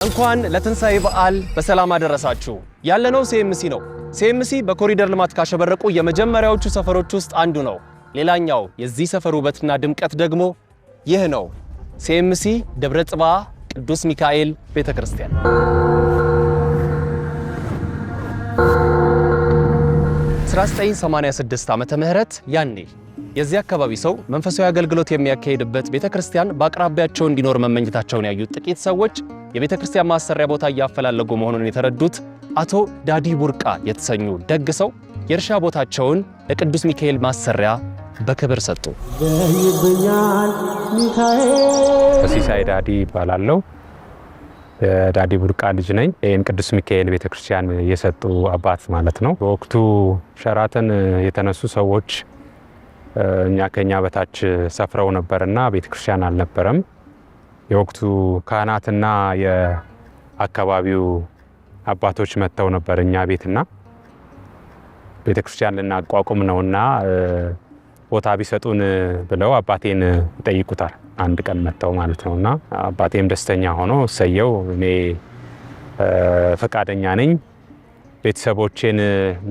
እንኳን ለትንሳኤ በዓል በሰላም አደረሳችሁ። ያለነው ሲኤምሲ ነው። ሲኤምሲ በኮሪደር ልማት ካሸበረቁ የመጀመሪያዎቹ ሰፈሮች ውስጥ አንዱ ነው። ሌላኛው የዚህ ሰፈር ውበትና ድምቀት ደግሞ ይህ ነው። ሲኤምሲ ደብረ ጽባህ ቅዱስ ሚካኤል ቤተክርስቲያን። በ1986 ዓመተ ምህረት ያኔ የዚህ አካባቢ ሰው መንፈሳዊ አገልግሎት የሚያካሂድበት ቤተክርስቲያን በአቅራቢያቸው እንዲኖር መመኘታቸውን ያዩት ጥቂት ሰዎች የቤተክርስቲያን ማሰሪያ ቦታ እያፈላለጉ መሆኑን የተረዱት አቶ ዳዲ ቡርቃ የተሰኙ ደግ ሰው የእርሻ ቦታቸውን ለቅዱስ ሚካኤል ማሰሪያ በክብር ሰጡ። ሲሳይ ዳዲ ይባላለሁ። ዳዲ ቡርቃ ልጅ ነኝ። ይህን ቅዱስ ሚካኤል ቤተክርስቲያን የሰጡ አባት ማለት ነው። በወቅቱ ሸራተን የተነሱ ሰዎች እኛ ከኛ በታች ሰፍረው ነበርና ቤተክርስቲያን አልነበረም። የወቅቱ ካህናትና የአካባቢው አባቶች መጥተው ነበር እኛ ቤትና ቤተክርስቲያን ልናቋቁም ነውና ቦታ ቢሰጡን ብለው አባቴን ይጠይቁታል። አንድ ቀን መጥተው ማለት ነውና አባቴም ደስተኛ ሆኖ ሰየው እኔ ፈቃደኛ ነኝ ቤተሰቦቼን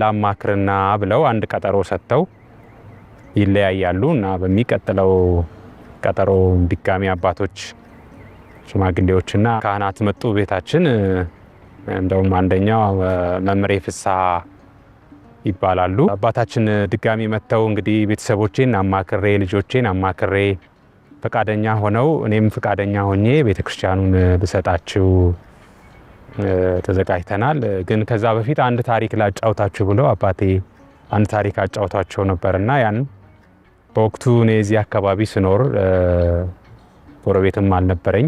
ላማክርና ብለው አንድ ቀጠሮ ሰጥተው ይለያያሉ እና በሚቀጥለው ቀጠሮ ድጋሚ አባቶች ሽማግሌዎችና ካህናት መጡ ቤታችን። እንደውም አንደኛው መምሬ ፍስሐ ይባላሉ። አባታችን ድጋሚ መጥተው እንግዲህ ቤተሰቦቼን አማክሬ ልጆቼን አማክሬ ፈቃደኛ ሆነው እኔም ፈቃደኛ ሆኜ ቤተክርስቲያኑን ልሰጣችሁ ተዘጋጅተናል። ግን ከዛ በፊት አንድ ታሪክ ላጫውታችሁ ብለው አባቴ አንድ ታሪክ አጫውታቸው ነበርና ያን በወቅቱ እኔ እዚህ አካባቢ ስኖር ጎረቤትም አልነበረኝ።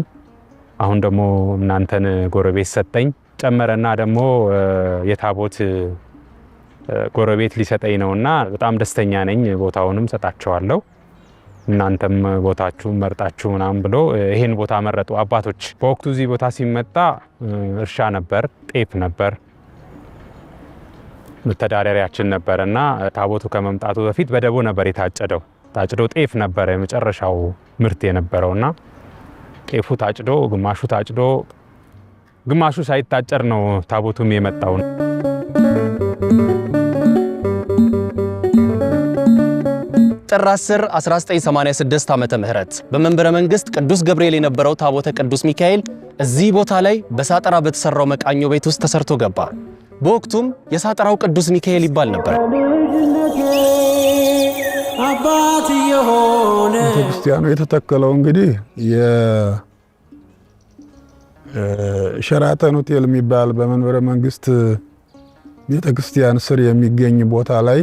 አሁን ደግሞ እናንተን ጎረቤት ሰጠኝ ጨመረና ደግሞ የታቦት ጎረቤት ሊሰጠኝ ነውና በጣም ደስተኛ ነኝ። ቦታውንም ሰጣቸዋለሁ እናንተም ቦታችሁን መርጣችሁ ምናምን ብሎ ይሄን ቦታ መረጡ አባቶች። በወቅቱ እዚህ ቦታ ሲመጣ እርሻ ነበር፣ ጤፍ ነበር፣ መተዳደሪያችን ነበርና ታቦቱ ከመምጣቱ በፊት በደቦ ነበር የታጨደው። ታጭዶ ጤፍ ነበር የመጨረሻው ምርት የነበረውና ጤፉ ታጭዶ ግማሹ ታጭዶ ግማሹ ሳይታጨር ነው ታቦቱም የመጣው። ጥር 10 1986 ዓመተ ምህረት በመንበረ መንግስት ቅዱስ ገብርኤል የነበረው ታቦተ ቅዱስ ሚካኤል እዚህ ቦታ ላይ በሳጠራ በተሰራው መቃኞ ቤት ውስጥ ተሰርቶ ገባ። በወቅቱም የሳጠራው ቅዱስ ሚካኤል ይባል ነበር። ቤተክርስቲያኑ የተተከለው እንግዲህ የሸራተን ሆቴል የሚባል በመንበረ መንግስት ቤተክርስቲያን ስር የሚገኝ ቦታ ላይ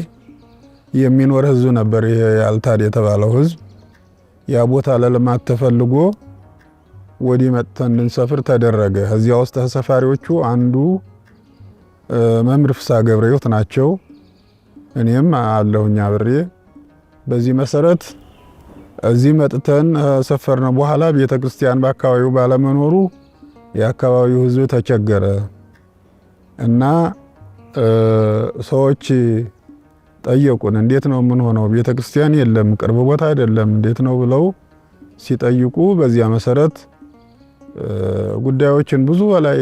የሚኖር ህዝብ ነበር። ይሄ ያልታድ የተባለው ህዝብ ያ ቦታ ለልማት ተፈልጎ ወዲህ መጥተን እንድንሰፍር ተደረገ። እዚያ ውስጥ ተሰፋሪዎቹ አንዱ መምህር ፍስሐ ገብረሕይወት ናቸው። እኔም አለሁኝ አብሬ። በዚህ መሰረት እዚህ መጥተን ሰፈርነ። በኋላ ቤተክርስቲያን በአካባቢው ባለመኖሩ የአካባቢው ህዝብ ተቸገረ እና ሰዎች ጠየቁን። እንዴት ነው ምን ሆነው? ቤተክርስቲያን የለም፣ ቅርብ ቦታ አይደለም፣ እንዴት ነው ብለው ሲጠይቁ በዚያ መሰረት ጉዳዮችን ብዙ በላይ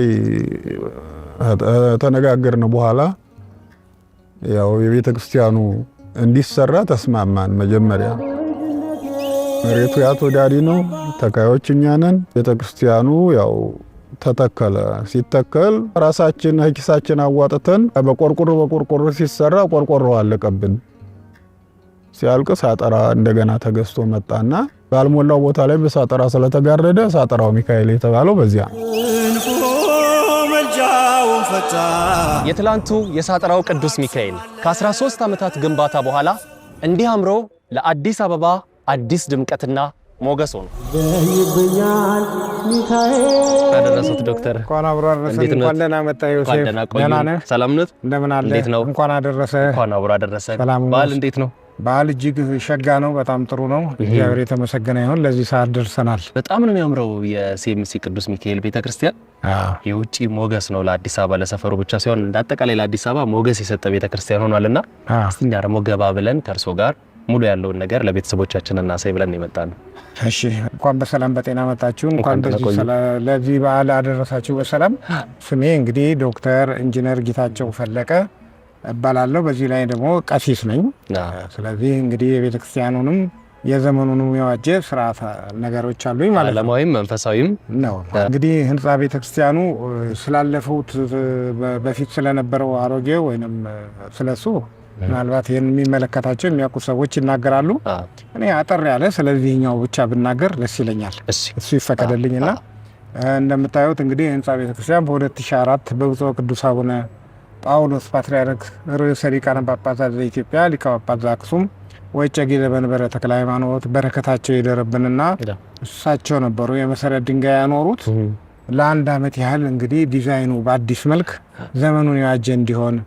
ተነጋገርን። በኋላ ያው የቤተክርስቲያኑ እንዲሰራ ተስማማን። መጀመሪያ መሬቱ ያቶ ዳዲ ነው፣ ተካዮች እኛ ነን። ቤተክርስቲያኑ ያው ተተከለ። ሲተከል ራሳችን ኪሳችን አዋጥተን በቆርቆሮ ሲሰራ ቆርቆሮ አለቀብን። ሲያልቅ ሳጠራ እንደገና ተገዝቶ መጣና ባልሞላው ቦታ ላይ በሳጠራ ስለተጋረደ ሳጠራው ሚካኤል የተባለው በዚያ። የትላንቱ የሳጠራው ቅዱስ ሚካኤል ከ13 ዓመታት ግንባታ በኋላ እንዲህ አምሮ ለአዲስ አበባ አዲስ ድምቀትና ሞገስ ሆኖ አደረሱት። ዶክተር እንኳን አብሮ አደረሰን። እንኳን ደህና መጣ ዮሴፍ። ደህና ነህ? ሰላም ነህ? እንደምን አለ? እንዴት ነው? እንኳን አደረሰ። እንኳን አብሮ አደረሰ። በዓል እንዴት ነው? በዓል እጅግ ሸጋ ነው። በጣም ጥሩ ነው። እግዚአብሔር የተመሰገነ ይሁን። ለዚህ ሰዓት ደርሰናል። በጣም ነው የሚያምረው የሲኤምሲ ቅዱስ ሚካኤል ቤተክርስቲያን። የውጪ ሞገስ ነው ለአዲስ አበባ ለሰፈሩ ብቻ ሳይሆን እንዳጠቃላይ ለአዲስ አበባ ሞገስ የሰጠ ቤተክርስቲያን ሆኗልና እስቲ እኛ ደግሞ ገባ ብለን ከርሶ ጋር ሙሉ ያለውን ነገር ለቤተሰቦቻችን እናሳይ ብለን የመጣን። እሺ እንኳን በሰላም በጤና መጣችሁ። እንኳን ለዚህ በዓል አደረሳችሁ በሰላም። ስሜ እንግዲህ ዶክተር ኢንጂነር ጌታቸው ፈለቀ እባላለሁ። በዚህ ላይ ደግሞ ቀሲስ ነኝ። ስለዚህ እንግዲህ የቤተክርስቲያኑንም የዘመኑንም የዋጀ ስርዓት ነገሮች አሉኝ ማለት ነው። ዓለማዊም መንፈሳዊም ነው። እንግዲህ ህንጻ ቤተክርስቲያኑ ስላለፈው በፊት ስለነበረው አሮጌ ወይንም ስለሱ ምናልባት ይህን የሚመለከታቸው የሚያውቁ ሰዎች ይናገራሉ። እኔ አጠር ያለ ስለዚህኛው ብቻ ብናገር ደስ ይለኛል። እሱ ይፈቀደልኝና እንደምታዩት እንግዲህ ህንጻ ቤተክርስቲያን በ2004 በብፁዕ ቅዱስ አቡነ ጳውሎስ ፓትርያርክ ርዕሰ ሊቃነ ጳጳሳት ዘኢትዮጵያ ሊቀ ጳጳስ ዘአክሱም ወእጨጌ ዘመንበረ ተክለ ሃይማኖት በረከታቸው ይደረብንና እሳቸው ነበሩ የመሰረት ድንጋይ ያኖሩት። ለአንድ ዓመት ያህል እንግዲህ ዲዛይኑ በአዲስ መልክ ዘመኑን የዋጀ እንዲሆን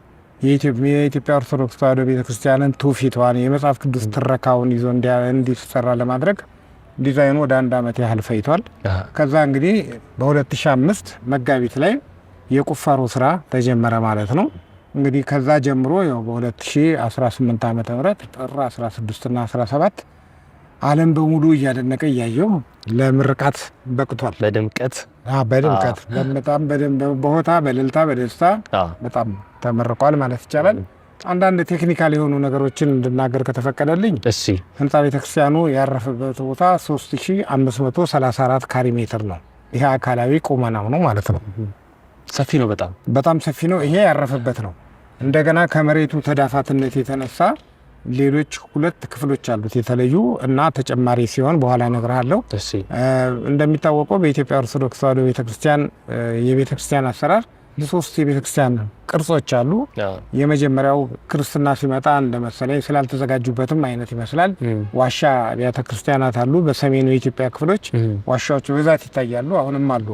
የኢትዮጵያ ኦርቶዶክስ ተዋሕዶ ቤተክርስቲያንን ትውፊቷን የመጽሐፍ ቅዱስ ትረካውን ይዞ እንዲሰራ ለማድረግ ዲዛይኑ ወደ አንድ ዓመት ያህል ፈይቷል። ከዛ እንግዲህ በ2005 መጋቢት ላይ የቁፋሮ ስራ ተጀመረ ማለት ነው። እንግዲህ ከዛ ጀምሮ ያው በ2018 ዓመተ ምህረት ጥር 16 እና 17 ዓለም በሙሉ እያደነቀ እያየው ለምርቃት በቅቷል። በድምቀት በጣም በሆታ በእልልታ በደስታ በጣም ተመርቋል ማለት ይቻላል። አንዳንድ ቴክኒካል የሆኑ ነገሮችን እንድናገር ከተፈቀደልኝ ህንጻ ቤተክርስቲያኑ ያረፈበት ቦታ 3534 ካሬ ሜትር ነው። ይሄ አካላዊ ቁመናው ነው ማለት ነው። ሰፊ ነው። በጣም ሰፊ ነው። ይሄ ያረፈበት ነው። እንደገና ከመሬቱ ተዳፋትነት የተነሳ ሌሎች 2 ክፍሎች አሉት የተለዩ እና ተጨማሪ ሲሆን በኋላ እነግርሃለሁ። እንደሚታወቀው በኢትዮጵያ ኦርቶዶክስ ተዋሕዶ ቤተክርስቲያን የቤተክርስቲያን አሰራር 3 የቤተክርስቲያን ቅርጾች አሉ። የመጀመሪያው ክርስትና ሲመጣ እንደመሰለኝ ስላልተዘጋጁበትም አይነት ይመስላል ዋሻ አብያተ ክርስቲያናት አሉ። በሰሜኑ የኢትዮጵያ ክፍሎች ዋሻዎች በብዛት ይታያሉ፣ አሁንም አሉ።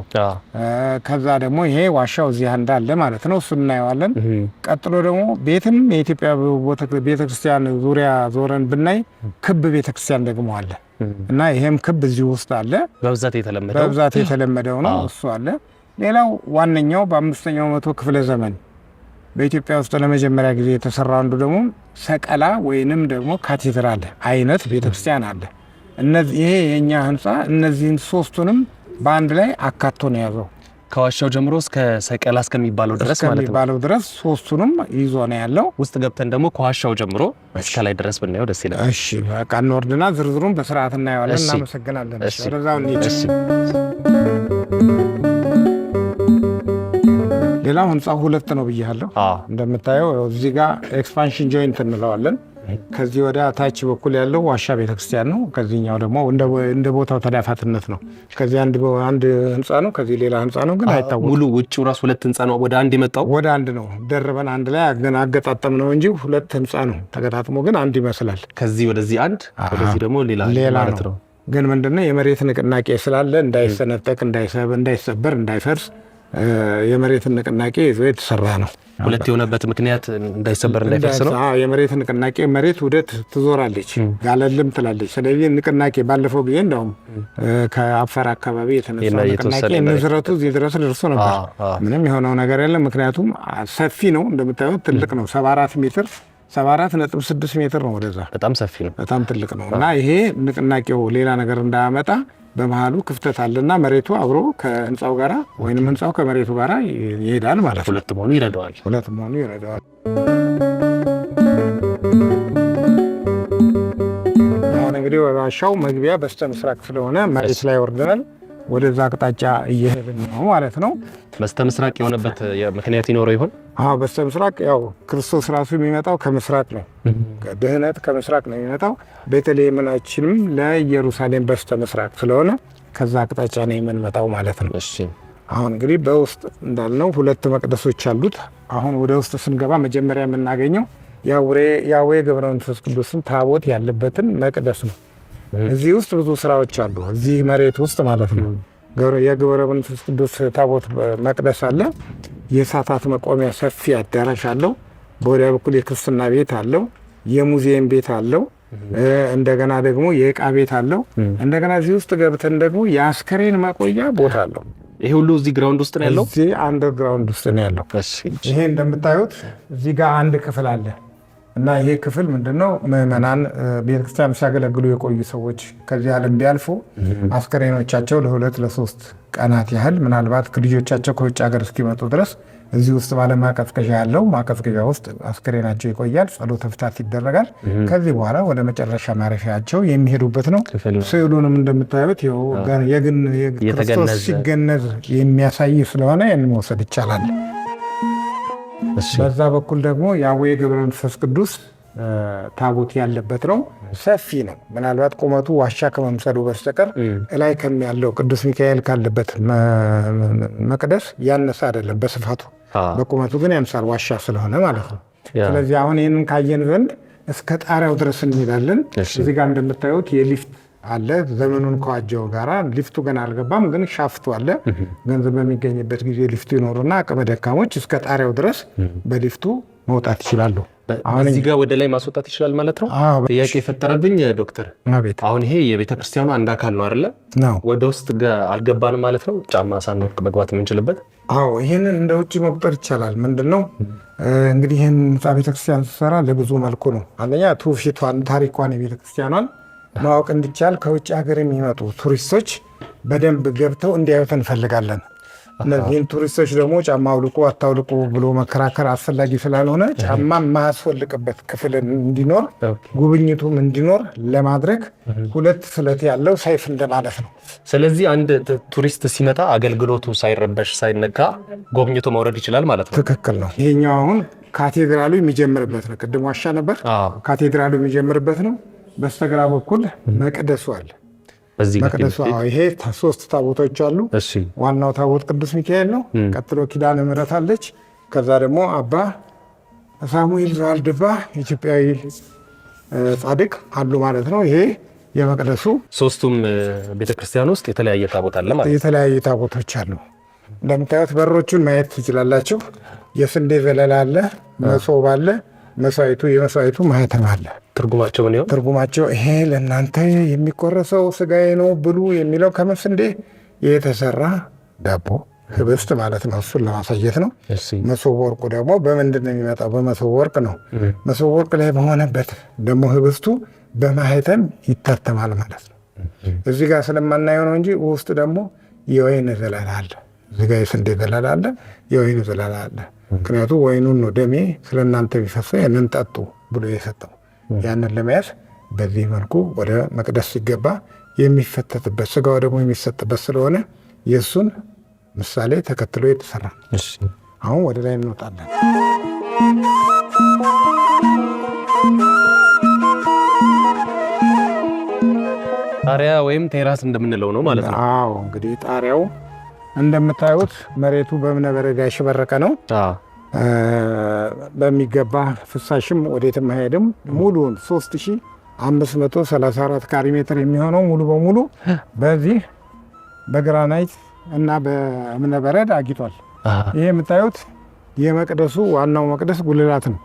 ከዛ ደግሞ ይሄ ዋሻው እዚህ እንዳለ ማለት ነው፣ እሱን እናየዋለን። ቀጥሎ ደግሞ ቤትም የኢትዮጵያ ቤተክርስቲያን ዙሪያ ዞረን ብናይ ክብ ቤተክርስቲያን ደግሞ አለ እና ይሄም ክብ እዚህ ውስጥ አለ። በብዛት የተለመደው ነው፣ እሱ አለ። ሌላው ዋነኛው በ5ኛው መቶ ክፍለ ዘመን በኢትዮጵያ ውስጥ ለመጀመሪያ ጊዜ የተሰራው አንዱ ደግሞ ሰቀላ ወይንም ደግሞ ካቴድራል አይነት ቤተክርስቲያን አለ። ይሄ የኛ ህንጻ እነዚህን 3ቱንም በአንድ ላይ አካቶ ነው ያዘው። ከዋሻው ጀምሮ እስከ ሰቀላ እስከሚባለው ድረስ ማለት ነው። ድረስ 3ቱንም ይዞ ነው ያለው። ውስጥ ገብተን ደግሞ ከዋሻው ጀምሮ እስከ ላይ ድረስ ብናየው ደስ ይላል። እሺ በቃ እንወርድና ዝርዝሩን በስርዓት እናየዋለን። እናመሰግናለን። ወደዛው እንሂድ። ሌላው ህንጻው 2 ነው ብያለሁ። እንደምታየው እዚህ ጋር ኤክስፓንሽን ጆይንት እንለዋለን። ከዚህ ወደ ታች በኩል ያለው ዋሻ ቤተክርስቲያን ነው። ከዚህኛው ደግሞ እንደ ቦታው ተዳፋትነት ነው። ከዚህ አንድ ህንጻ ነው፣ ከዚህ ሌላ ህንጻ ነው፣ ግን አይታወቅም። ሙሉ ውጭው ራሱ 2 ህንጻ ነው። ወደ አንድ የመጣው ወደ አንድ ነው። ደርበን አንድ ላይ አገጣጠም ነው እንጂ 2 ህንጻ ነው። ተገጣጥሞ ግን አንድ ይመስላል። ከዚህ ወደዚህ አንድ፣ ወደዚህ ደግሞ ሌላ ማለት ነው። ግን ምንድነው የመሬት ንቅናቄ ስላለ እንዳይሰነጠቅ፣ እንዳይሰበር፣ እንዳይፈርስ የመሬት ንቅናቄ ይዞ የተሰራ ነው። 2 የሆነበት ምክንያት እንዳይሰበር እንዳይፈርስ ነው። የመሬት ንቅናቄ መሬት ውደት ትዞራለች፣ ጋለልም ትላለች። ስለዚህ ንቅናቄ ባለፈው ጊዜ እንደውም ከአፋር አካባቢ የተነሳው ንቅናቄ ንዝረቱ እዚህ ድረስ ደርሶ ነበር። ምንም የሆነው ነገር የለም። ምክንያቱም ሰፊ ነው፣ እንደምታዩት ትልቅ ነው። 74.6 ሜትር ነው። ወደዛ በጣም ሰፊ ነው፣ በጣም ትልቅ ነው እና ይሄ ንቅናቄው ሌላ ነገር እንዳያመጣ በመሃሉ ክፍተት አለና መሬቱ አብሮ ከህንጻው ጋራ ወይንም ህንጻው ከመሬቱ ጋራ ይሄዳል ማለት ነው። 2 መሆኑ ይረዳዋል። አሁን እንግዲህ ዋሻው መግቢያ በስተ ምስራቅ ስለሆነ መሬት ላይ ወርደናል። ወደዛ አቅጣጫ እየሄድን ነው ማለት ነው። በስተ ምስራቅ የሆነበት ምክንያት ይኖረው ይሆን? በስተ ምስራቅ ያው ክርስቶስ ራሱ የሚመጣው ከምስራቅ ነው። ድህነት ከምስራቅ ነው የሚመጣው። ቤተልሔማችንም ለኢየሩሳሌም በስተ ምስራቅ ስለሆነ ከዛ አቅጣጫ ነው የምንመጣው ማለት ነው። አሁን እንግዲህ በውስጥ እንዳልነው 2 መቅደሶች አሉት። አሁን ወደ ውስጥ ስንገባ መጀመሪያ የምናገኘው ያዌ ገብረ መንፈስ ቅዱስን ታቦት ያለበትን መቅደስ ነው። እዚህ ውስጥ ብዙ ስራዎች አሉ። እዚህ መሬት ውስጥ ማለት ነው የገብረ መንፈስ ቅዱስ ታቦት መቅደስ አለ። የእሳታት መቆሚያ ሰፊ አዳራሽ አለው። በወዲያ በኩል የክርስትና ቤት አለው። የሙዚየም ቤት አለው። እንደገና ደግሞ የእቃ ቤት አለው። እንደገና እዚህ ውስጥ ገብተን ደግሞ የአስከሬን ማቆያ ቦታ አለው። ይሄ ሁሉ እዚህ ግራውንድ ውስጥ ነው ያለው። እዚህ አንደርግራውንድ ውስጥ ነው ያለው። ይሄ እንደምታዩት እዚህ ጋር አንድ ክፍል አለ። እና ይሄ ክፍል ምንድነው ምዕመናን ቤተክርስቲያን ሲያገለግሉ የቆዩ ሰዎች ከዚህ ዓለም ቢያልፉ አስከሬኖቻቸው ለሁለት ለሶስት ቀናት ያህል ምናልባት ልጆቻቸው ከውጭ ሀገር እስኪመጡ ድረስ እዚህ ውስጥ ባለ ማቀዝቀዣ ያለው ማቀዝቀዣ ውስጥ አስከሬናቸው ይቆያል። ጸሎተ ፍታት ይደረጋል። ከዚህ በኋላ ወደ መጨረሻ ማረፊያቸው የሚሄዱበት ነው። ስዕሉንም እንደምታዩት ክርስቶስ ሲገነዝ የሚያሳይ ስለሆነ ያን መውሰድ ይቻላል። በዛ በኩል ደግሞ የአቡነ ገብረ መንፈስ ቅዱስ ታቦት ያለበት ነው። ሰፊ ነው። ምናልባት ቁመቱ ዋሻ ከመምሰሉ በስተቀር ላይ ያለው ቅዱስ ሚካኤል ካለበት መቅደስ ያነሰ አይደለም በስፋቱ፣ በቁመቱ ግን ያንሳል ዋሻ ስለሆነ ማለት ነው። ስለዚህ አሁን ይህንን ካየን ዘንድ እስከ ጣሪያው ድረስ እንሄዳለን። እዚህ ጋር እንደምታዩት የሊፍት አለ። ዘመኑን ከዋጀው ጋራ ሊፍቱ ገና አልገባም፣ ግን ሻፍቱ አለ። ገንዘብ በሚገኝበት ጊዜ ሊፍቱ ይኖሩና አቅመ ደካሞች እስከ ጣሪያው ድረስ በሊፍቱ መውጣት ይችላሉ። አሁን እዚህ ጋር ወደ ላይ ማስወጣት ይችላል ማለት ነው። ጥያቄ የፈጠረብኝ ዶክተር፣ አሁን ይሄ የቤተክርስቲያኑ አንድ አካል ነው አይደለ? ወደ ውስጥ አልገባንም ማለት ነው። ጫማ ሳንወልቅ መግባት የምንችልበት? አዎ፣ ይህንን እንደ ውጭ መቁጠር ይቻላል። ምንድነው እንግዲህ ይህን ህንፃ ቤተክርስቲያን ሲሰራ ለብዙ መልኩ ነው። አንደኛ ትውፊቷን፣ ታሪኳን፣ የቤተክርስቲያኗን ማወቅ እንዲቻል ከውጭ ሀገር የሚመጡ ቱሪስቶች በደንብ ገብተው እንዲያዩት እንፈልጋለን። እነዚህን ቱሪስቶች ደግሞ ጫማ አውልቁ አታውልቁ ብሎ መከራከር አስፈላጊ ስላልሆነ ጫማ የማያስወልቅበት ክፍል እንዲኖር፣ ጉብኝቱም እንዲኖር ለማድረግ ሁለት ስለት ያለው ሰይፍ እንደማለት ነው። ስለዚህ አንድ ቱሪስት ሲመጣ አገልግሎቱ ሳይረበሽ ሳይነካ ጎብኝቶ መውረድ ይችላል ማለት ነው። ትክክል ነው። ይሄኛው አሁን ካቴድራሉ የሚጀምርበት ነው። ቅድም ዋሻ ነበር፣ ካቴድራሉ የሚጀምርበት ነው። በስተግራ በኩል መቅደሱ አለ። መቅደሱ ይሄ 3 ታቦቶች አሉ። ዋናው ታቦት ቅዱስ ሚካኤል ነው። ቀጥሎ ኪዳነ ምሕረት አለች። ከዛ ደግሞ አባ ሳሙኤል ዘዋልድባ ኢትዮጵያዊ ጻድቅ አሉ ማለት ነው። ይሄ የመቅደሱ ሶስቱም ቤተክርስቲያን ውስጥ የተለያየ ታቦት አለ ማለት ነው። የተለያየ ታቦቶች አሉ። እንደምታዩት በሮቹን ማየት ትችላላችሁ። የስንዴ ዘለላ አለ፣ መሶብ አለ፣ የመስዋዕቱ ማህተም አለ። ትርጉማቸው ምን ይሆን? ትርጉማቸው ይሄ ለእናንተ የሚቆረሰው ስጋዬ ነው ብሉ የሚለው ከመስንዴ የተሰራ ዳቦ ህብስት ማለት ነው። እሱን ለማሳየት ነው። መሶበ ወርቁ ደግሞ በምንድን ነው የሚመጣው? በመሶበ ወርቅ ነው። መሶበ ወርቅ ላይ በሆነበት ደግሞ ህብስቱ በማህተም ይታተማል ማለት ነው። እዚህ ጋር ስለማናየው ነው እንጂ ውስጥ ደግሞ የወይን ዘለላ አለ። እዚህ ጋር የስንዴ ዘለላ አለ፣ የወይን ዘለላ አለ። ምክንያቱም ወይኑን ነው ደሜ ስለእናንተ ቢፈሰው ያንን ጠጡ ብሎ የሰጠው። ያንን ለመያዝ በዚህ መልኩ ወደ መቅደስ ሲገባ የሚፈተትበት ስጋው ደግሞ የሚሰጥበት ስለሆነ የእሱን ምሳሌ ተከትሎ የተሰራ። አሁን ወደ ላይ እንወጣለን። ጣሪያ ወይም ቴራስ እንደምንለው ነው ማለት ነው። አዎ፣ እንግዲህ ጣሪያው እንደምታዩት መሬቱ በእብነ በረድ ያሸበረቀ ነው። በሚገባ ፍሳሽም ወዴትም አይሄድም። ሙሉን 3534 ካሬ ሜትር የሚሆነው ሙሉ በሙሉ በዚህ በግራናይት እና በእብነ በረድ አጊጧል። ይሄ የምታዩት የመቅደሱ ዋናው መቅደስ ጉልላት ነው።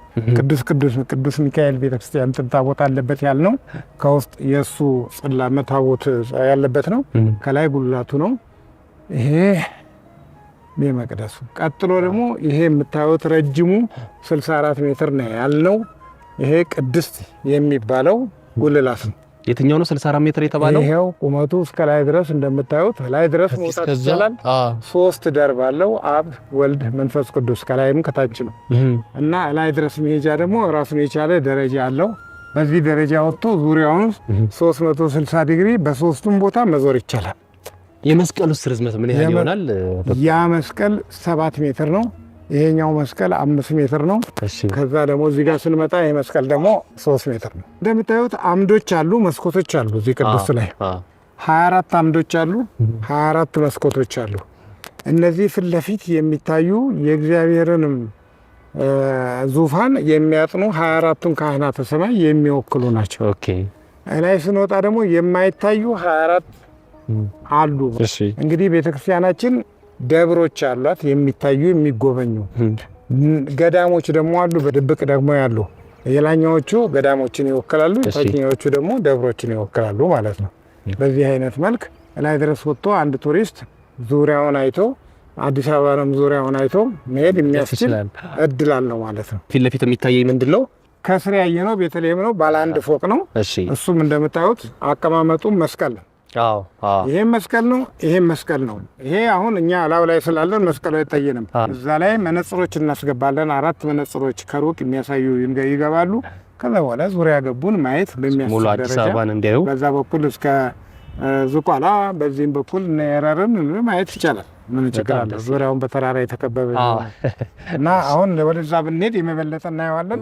ቅዱስ ሚካኤል ቤተክርስቲያን ታቦት አለበት ያልነው ከውስጥ የእሱ ጽላመ ታቦት ያለበት ነው። ከላይ ጉልላቱ ነው። ይሄ መቅደሱ። ቀጥሎ ደግሞ ይሄ የምታዩት ረጅሙ 64 ሜትር ነው ያልነው። ይሄ ቅድስት የሚባለው ጉልላት ነው። የትኛው ነው 64 ሜትር የተባለው? ይሄው ቁመቱ እስከ ላይ ድረስ እንደምታዩት ላይ ድረስ መውጣት ይችላል። 3 ደርብ አለው። አብ ወልድ መንፈስ ቅዱስ ከላይም ከታች ነው እና ላይ ድረስ መሄጃ ደግሞ ራሱን የቻለ ደረጃ አለው። በዚህ ደረጃ ወጥቶ ዙሪያውን 360 ዲግሪ በሶስቱም ቦታ መዞር ይቻላል። የመስቀሉ ርዝመት ምን ያህል ይሆናል? ያ መስቀል 7 ሜትር ነው። ይሄኛው መስቀል 5 ሜትር ነው። ከዛ ደግሞ እዚህ ጋር ስንመጣ ይሄ መስቀል ደግሞ 3 ሜትር ነው። እንደምታዩት አምዶች አሉ፣ መስኮቶች አሉ። እዚህ ቅዱስ ላይ 24 አምዶች አሉ፣ 24 መስኮቶች አሉ። እነዚህ ፊት ለፊት የሚታዩ የእግዚአብሔርንም ዙፋን የሚያጥኑ 24ቱን ካህናተ ሰማይ የሚወክሉ ናቸው። ላይ ስንወጣ ደግሞ የማይታዩ 24 አሉ። እንግዲህ ቤተክርስቲያናችን ደብሮች አሏት፣ የሚታዩ የሚጎበኙ። ገዳሞች ደግሞ አሉ፣ በድብቅ ደግሞ ያሉ። የላኛዎቹ ገዳሞችን ይወክላሉ፣ ታችኛዎቹ ደግሞ ደብሮችን ይወክላሉ ማለት ነው። በዚህ አይነት መልክ ላይ ድረስ ወጥቶ አንድ ቱሪስት ዙሪያውን አይቶ አዲስ አበባንም ዙሪያውን አይቶ መሄድ የሚያስችል እድል አለው ማለት ነው። ፊት ለፊት የሚታየኝ ምንድን ነው? ከስር ያየነው ቤተልሔም ነው። ባለ አንድ ፎቅ ነው። እሱም እንደምታዩት አቀማመጡ መስቀል ነው። ይሄም መስቀል ነው፣ ይሄም መስቀል ነው። ይሄ አሁን እኛ ላው ላይ ስላለን መስቀሉ አይታየንም። እዛ ላይ መነጽሮች እናስገባለን። 4 መነጽሮች ከሩቅ የሚያሳዩ ይገባሉ። ከዛ በኋላ ዙሪያ ገቡን ማየት በሚያስችል ደረጃ በዛ በኩል እስከ ዝቋላ በዚህም በኩል ነረርን ማየት ይቻላል። ምን ችግር አለ? ዙሪያውን በተራራ የተከበበ እና አሁን ወደዛ ብንሄድ የመበለጠ እናየዋለን።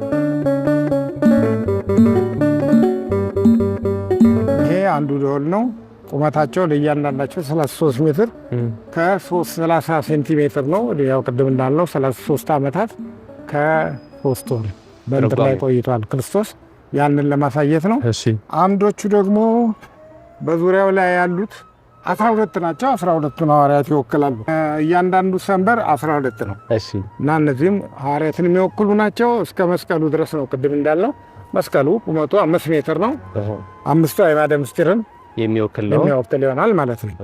ይሄ አንዱ ደወል ነው። ቁመታቸው ለእያንዳንዳቸው 33 ሜትር ከ30 ሴንቲሜትር ነው። ያው ቅድም እንዳልነው 33 ዓመታት ከ3 ወር በእንትን ላይ ቆይቷል ክርስቶስ። ያንን ለማሳየት ነው። አምዶቹ ደግሞ በዙሪያው ላይ ያሉት 12 ናቸው። 12ቱን ሐዋርያት ይወክላሉ። እያንዳንዱ ሰንበር 12 ነው እና እነዚህም ሐዋርያትን የሚወክሉ ናቸው። እስከ መስቀሉ ድረስ ነው። ቅድም እንዳልነው መስቀሉ ቁመቱ 5 ሜትር ነው። 5ቱ አዕማደ ምስጢርን የሚወክል ይሆናል ማለት ነው።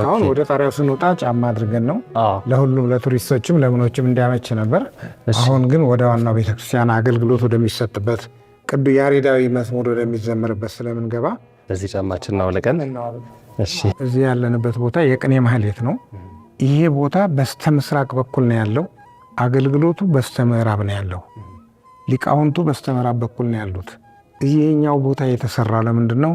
አሁን ወደ ጣሪያው ስንወጣ ጫማ አድርገን ነው ለሁሉም ለቱሪስቶችም ለምኖችም እንዲያመች ነበር። አሁን ግን ወደ ዋናው ቤተክርስቲያን አገልግሎት ወደሚሰጥበት ቅዱስ ያሬዳዊ መዝሙር ወደሚዘመርበት ስለምንገባ በዚህ ጫማችን አውልቀን እዚህ ያለንበት ቦታ የቅኔ ማህሌት ነው። ይሄ ቦታ በስተ ምስራቅ በኩል ነው ያለው። አገልግሎቱ በስተ ምዕራብ ነው ያለው። ሊቃውንቱ በስተ ምዕራብ በኩል ነው ያሉት። ይሄኛው ቦታ የተሰራ ለምንድን ነው?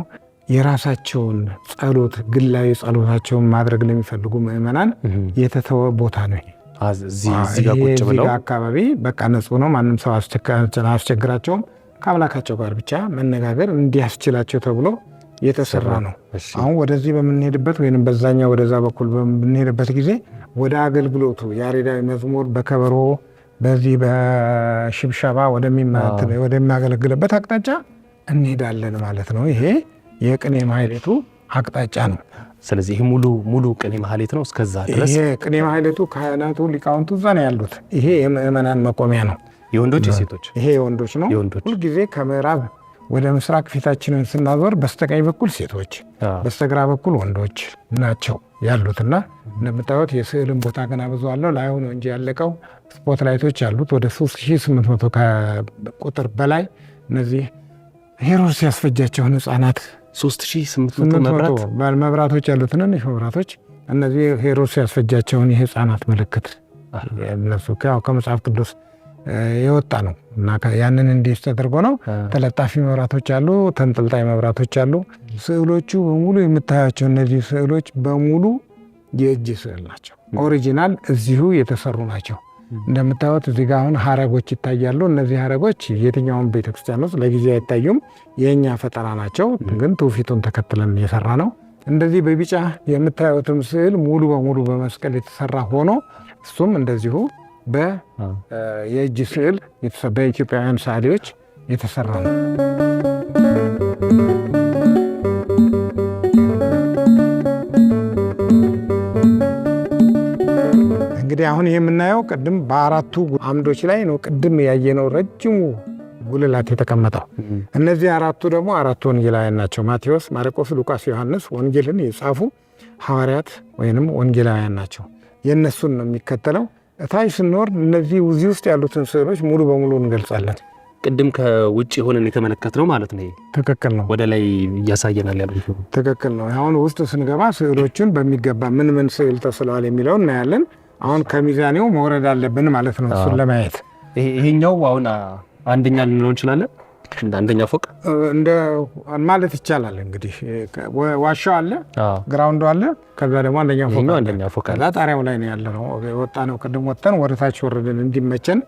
የራሳቸውን ጸሎት ግላዊ ጸሎታቸውን ማድረግ ለሚፈልጉ ምዕመናን የተተወ ቦታ ነው። እዚህ አካባቢ በቃ ንጹህ ነው። ማንም ሰው አያስቸግራቸውም። ከአምላካቸው ጋር ብቻ መነጋገር እንዲያስችላቸው ተብሎ የተሰራ ነው። አሁን ወደዚህ በምንሄድበት ወይም በዛኛው ወደዛ በኩል በምንሄድበት ጊዜ ወደ አገልግሎቱ ያሬዳዊ መዝሙር በከበሮ በዚህ በሽብሸባ ወደሚያገለግልበት አቅጣጫ እንሄዳለን ማለት ነው። ይሄ የቅኔ ማህሌቱ አቅጣጫ ነው። ስለዚህ ይሄ ሙሉ ቅኔ ማህሌት ነው እስከዛ ድረስ። ይሄ ቅኔ ማህሌቱ ካህናቱ ሊቃውንቱ እዛ ነው ያሉት። ይሄ የምእመናን መቆሚያ ነው። የወንዶች የሴቶች? ይሄ የወንዶች ነው። ሁልጊዜ ከምዕራብ ወደ ምስራቅ ፊታችንን ስናዞር በስተቀኝ በኩል ሴቶች፣ በስተግራ በኩል ወንዶች ናቸው ያሉትና እንደምታዩት የስዕልን ቦታ ገና ብዙ አለው። ላይሆን ነው እንጂ ያለቀው ስፖት ላይቶች ያሉት ወደ 3800 ቁጥር በላይ እነዚህ ሄሮድስ ያስፈጃቸውን ህፃናት 3800 መብራቶች ያሉት ትንንሽ መብራቶች እነዚህ ሄሮድስ ያስፈጃቸውን የህፃናት ምልክት እነሱ ከመጽሐፍ ቅዱስ የወጣ ነው እና ያንን እንዲህ ተደርጎ ነው። ተለጣፊ መብራቶች አሉ፣ ተንጠልጣይ መብራቶች አሉ። ስዕሎቹ በሙሉ የምታያቸው እነዚህ ስዕሎች በሙሉ የእጅ ስዕል ናቸው። ኦሪጂናል እዚሁ የተሰሩ ናቸው። እንደምታዩት እዚህ ጋር አሁን ሀረጎች ይታያሉ። እነዚህ ሀረጎች የትኛውን ቤተክርስቲያን ውስጥ ለጊዜ አይታዩም፣ የእኛ ፈጠራ ናቸው። ግን ትውፊቱን ተከትለን የሰራ ነው። እንደዚህ በቢጫ የምታዩትም ስዕል ሙሉ በሙሉ በመስቀል የተሰራ ሆኖ እሱም እንደዚሁ የእጅ ስዕል በኢትዮጵያውያን ሰዓሊዎች የተሰራ ነው። እንግዲህ አሁን ይህ የምናየው ቅድም በአራቱ አምዶች ላይ ነው። ቅድም ያየነው ረጅሙ ጉልላት የተቀመጠው እነዚህ አራቱ ደግሞ አራቱ ወንጌላውያን ናቸው። ማቴዎስ፣ ማርቆስ፣ ሉቃስ፣ ዮሐንስ ወንጌልን የጻፉ ሐዋርያት ወይንም ወንጌላውያን ናቸው። የእነሱን ነው የሚከተለው። እታይ ስንወርድ እነዚህ እዚህ ውስጥ ያሉትን ስዕሎች ሙሉ በሙሉ እንገልጻለን። ቅድም ከውጭ ሆነን የተመለከትነው ማለት ነው። ትክክል ነው። ወደ ላይ እያሳየናል ያለው ትክክል ነው። አሁን ውስጥ ስንገባ ስዕሎቹን በሚገባ ምን ስዕል ተስለዋል የሚለው እናያለን። አሁን ከሚዛኔው መውረድ አለብን ማለት ነው እሱን ለማየት። ይሄኛው አሁን አንደኛ ልንለው እንችላለን። አንደኛ ፎቅ እንደ ማለት ይቻላል። እንግዲህ ዋሻው አለ፣ ግራውንዱ አለ፣ ከዛ ደግሞ አንደኛ ፎቅ አለ። ጣሪያው ላይ ነው ያለ ነው ወጣ ነው። ቅድም ወጣን ወደ ታች ወረድን እንዲመቸን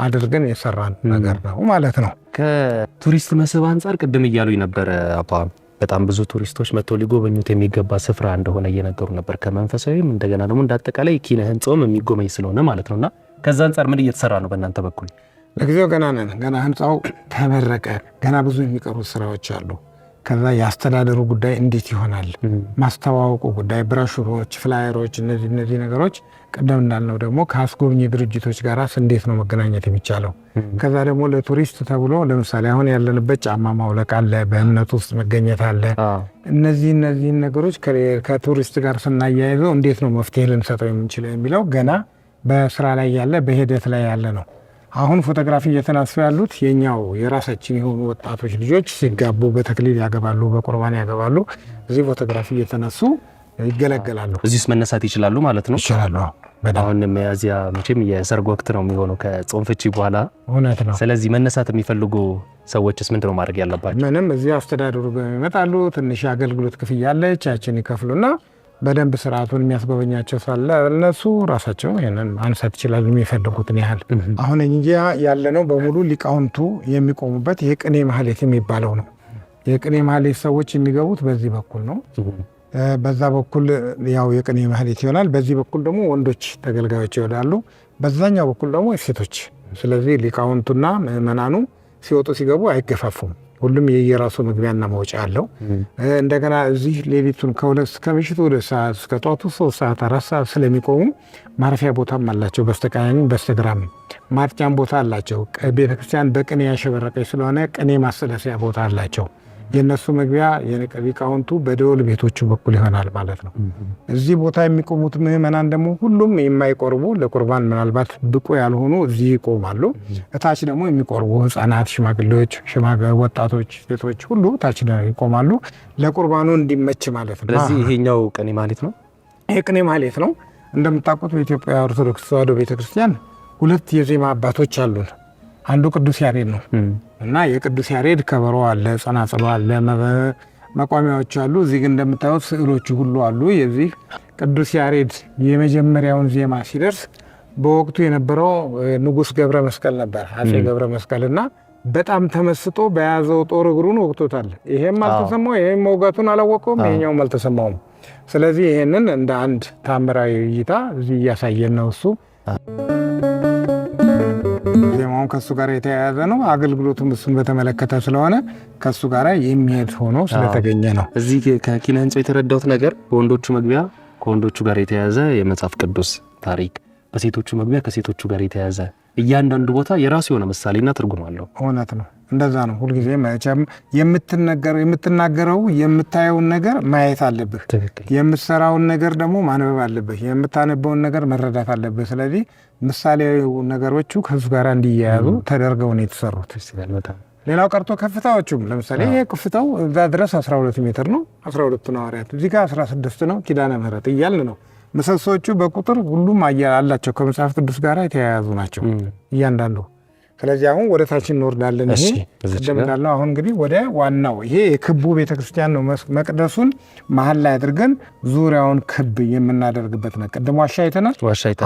አድርገን የሰራን ነገር ነው ማለት ነው። ከቱሪስት መስህብ አንጻር ቅድም እያሉኝ ነበረ አባ በጣም ብዙ ቱሪስቶች መጥተው ሊጎበኙት የሚገባ ስፍራ እንደሆነ እየነገሩ ነበር። ከመንፈሳዊም እንደገና ደግሞ እንዳጠቃላይ ኪነ ህንጻውም የሚጎበኝ ስለሆነ ማለት ነውና ከዛ አንጻር ምን እየተሰራ ነው በእናንተ በኩል? ለጊዜው ገና ነን። ገና ህንፃው ተመረቀ። ገና ብዙ የሚቀሩ ስራዎች አሉ። ከዛ የአስተዳደሩ ጉዳይ እንዴት ይሆናል፣ ማስተዋወቁ ጉዳይ፣ ብሮሹሮች፣ ፍላየሮች፣ እነዚህ ነገሮች ቀደም እንዳልነው ደግሞ ከአስጎብኚ ድርጅቶች ጋር እንዴት ነው መገናኘት የሚቻለው? ከዛ ደግሞ ለቱሪስት ተብሎ ለምሳሌ አሁን ያለንበት ጫማ ማውለቅ አለ፣ በእምነት ውስጥ መገኘት አለ። እነዚህን ነገሮች ከቱሪስት ጋር ስናያይዘው እንዴት ነው መፍትሄ ልንሰጠው የምንችለው የሚለው ገና በስራ ላይ ያለ በሂደት ላይ ያለ ነው። አሁን ፎቶግራፊ እየተነሱ ያሉት የኛው የራሳችን የሆኑ ወጣቶች ልጆች ሲጋቡ በተክሊል ያገባሉ፣ በቁርባን ያገባሉ። እዚህ ፎቶግራፊ እየተነሱ ይገለገላሉ። እዚህ ውስጥ መነሳት ይችላሉ ማለት ነው? ይችላሉ። አሁን ሚያዝያ መቼም የሰርግ ወቅት ነው የሚሆነው ከጾም ፍቺ በኋላ። እውነት ነው። ስለዚህ መነሳት የሚፈልጉ ሰዎችስ ምንድን ነው ማድረግ ያለባቸው? ምንም እዚህ አስተዳደሩ ይመጣሉ። ትንሽ አገልግሎት ክፍያ አለች፣ ያችን ይከፍሉና በደንብ ስርዓቱን የሚያስጎበኛቸው ሳለ እነሱ ራሳቸው ይሄንን ማንሳት ይችላሉ የሚፈልጉትን ያህል። አሁን እንጂ ያለነው በሙሉ ሊቃውንቱ የሚቆሙበት የቅኔ ማህሌት የሚባለው ነው። የቅኔ ማህሌት ሰዎች የሚገቡት በዚህ በኩል ነው። በዛ በኩል ያው የቅኔ ማህሌት ይሆናል። በዚህ በኩል ደግሞ ወንዶች ተገልጋዮች ይወዳሉ፣ በዛኛው በኩል ደግሞ ሴቶች። ስለዚህ ሊቃውንቱና ምእመናኑ ሲወጡ ሲገቡ አይገፋፉም። ሁሉም የየራሱ መግቢያና መውጫ አለው። እንደገና እዚህ ሌሊቱን ከምሽቱ 2 ሰዓት እስከ ጠዋቱ 3 ሰዓት 4 ሰዓት ስለሚቆሙ ማረፊያ ቦታም አላቸው። በስተቀኝ በስተግራም ማጥጫም ቦታ አላቸው። ቤተክርስቲያን በቅኔ ያሸበረቀች ስለሆነ ቅኔ ማሰለሰያ ቦታ አላቸው። የነሱ መግቢያ ሊቃውንቱ በደወል ቤቶቹ በኩል ይሆናል ማለት ነው። እዚህ ቦታ የሚቆሙት ምእመናን ደግሞ ሁሉም የማይቆርቡ ለቁርባን ምናልባት ብቁ ያልሆኑ እዚህ ይቆማሉ። እታች ደግሞ የሚቆርቡ ህፃናት፣ ሽማግሌዎች፣ ወጣቶች፣ ሴቶች ሁሉ ታች ይቆማሉ ለቁርባኑ እንዲመች ማለት ነው። ስለዚህ ይሄኛው ቅኔ ማህሌት ነው። ይሄ ቅኔ ማህሌት ነው። እንደምታውቁት በኢትዮጵያ ኦርቶዶክስ ተዋሕዶ ቤተክርስቲያን 2 የዜማ አባቶች አሉን። አንዱ ቅዱስ ያሬድ ነው እና የቅዱስ ያሬድ ከበሮ አለ፣ ጸናጽሎ አለ፣ መቋሚያዎች አሉ። እዚህ ግን እንደምታዩት ስዕሎቹ ሁሉ አሉ። የዚህ ቅዱስ ያሬድ የመጀመሪያውን ዜማ ሲደርስ በወቅቱ የነበረው ንጉሥ ገብረ መስቀል ነበር፣ አፄ ገብረ መስቀል እና በጣም ተመስጦ በያዘው ጦር እግሩን ወቅቶታል። ይሄም አልተሰማው፣ ይሄም መውጋቱን አላወቀውም፣ ይሄኛውም አልተሰማውም። ስለዚህ ይሄንን እንደ አንድ ታምራዊ እይታ እዚህ እያሳየን ነው እሱ ዜማውን ከሱ ጋር የተያያዘ ነው። አገልግሎቱም እሱን በተመለከተ ስለሆነ ከሱ ጋር የሚሄድ ሆኖ ስለተገኘ ነው። እዚህ ከኪነ ህንጻው የተረዳሁት ነገር በወንዶቹ መግቢያ ከወንዶቹ ጋር የተያያዘ የመጽሐፍ ቅዱስ ታሪክ፣ በሴቶቹ መግቢያ ከሴቶቹ ጋር የተያያዘ እያንዳንዱ ቦታ የራሱ የሆነ ምሳሌና ትርጉም አለው። እውነት ነው። እንደዛ ነው። ሁልጊዜ መቼም የምትናገረው የምታየውን ነገር ማየት አለብህ። የምትሰራውን ነገር ደግሞ ማንበብ አለብህ። የምታነበውን ነገር መረዳት አለብህ። ስለዚህ ምሳሌያዊ ነገሮቹ ከሱ ጋር እንዲያያዙ ተደርገው ነው የተሰሩት። ሌላው ቀርቶ ከፍታዎቹም ለምሳሌ ይሄ ከፍታው እዛ ድረስ 12 ሜትር ነው። 12 ነው ሐዋርያት፣ እዚህ ጋር 16 ነው ኪዳነ ምህረት እያልን ነው። ምሰሶቹ በቁጥር ሁሉም አላቸው ከመጽሐፍ ቅዱስ ጋር የተያያዙ ናቸው እያንዳንዱ። ስለዚህ አሁን ወደ ታች እንወርዳለን። ይሄ ቅድም እንዳልነው አሁን እንግዲህ ወደ ዋናው ይሄ የክቡ ቤተክርስቲያን ነው። መቅደሱን መሀል ላይ አድርገን ዙሪያውን ክብ የምናደርግበት ነው። ቅድም ዋሻ አይተናል።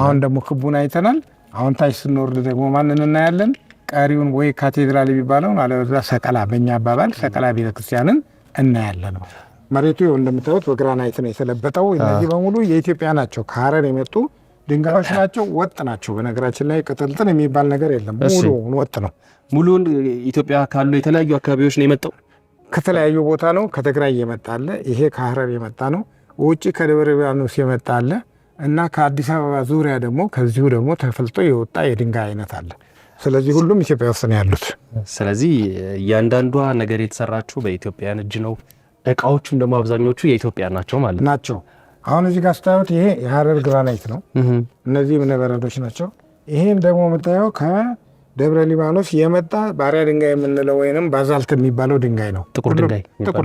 አሁን ደግሞ ክቡን አይተናል። አሁን ታች ስንወርድ ደግሞ ማንን እናያለን? ቀሪውን ወይ ካቴድራል የሚባለውን አለበዛ ሰቀላ፣ በእኛ አባባል ሰቀላ ቤተክርስቲያንን እናያለን ነው። መሬቱ እንደምታዩት በግራናይት ነው የተለበጠው። እነዚህ በሙሉ የኢትዮጵያ ናቸው፣ ከሀረር የመጡ ድንጋዮች ናቸው። ወጥ ናቸው። በነገራችን ላይ ቅጥልጥል የሚባል ነገር የለም። ሙሉ ወጥ ነው። ሙሉን ኢትዮጵያ ካሉ የተለያዩ አካባቢዎች ነው የመጣው። ከተለያዩ ቦታ ነው። ከትግራይ የመጣ አለ። ይሄ ከሀረር የመጣ ነው። ውጭ ከደብረ ሊባኖስ የመጣ አለ እና ከአዲስ አበባ ዙሪያ ደግሞ ከዚሁ ደግሞ ተፈልጦ የወጣ የድንጋይ አይነት አለ። ስለዚህ ሁሉም ኢትዮጵያ ውስጥ ነው ያሉት። ስለዚህ እያንዳንዷ ነገር የተሰራችው በኢትዮጵያውያን እጅ ነው። እቃዎቹም ደግሞ አብዛኞቹ የኢትዮጵያ ናቸው ማለት ናቸው። አሁን እዚህ ጋር ስታዩት ይሄ የሀረር ግራናይት ነው። እነዚህ እብነበረዶች ናቸው። ይሄም ደግሞ የምታየው ከደብረ ሊባኖስ የመጣ ባሪያ ድንጋይ የምንለው ወይንም ባዛልት የሚባለው ድንጋይ ነው። ጥቁር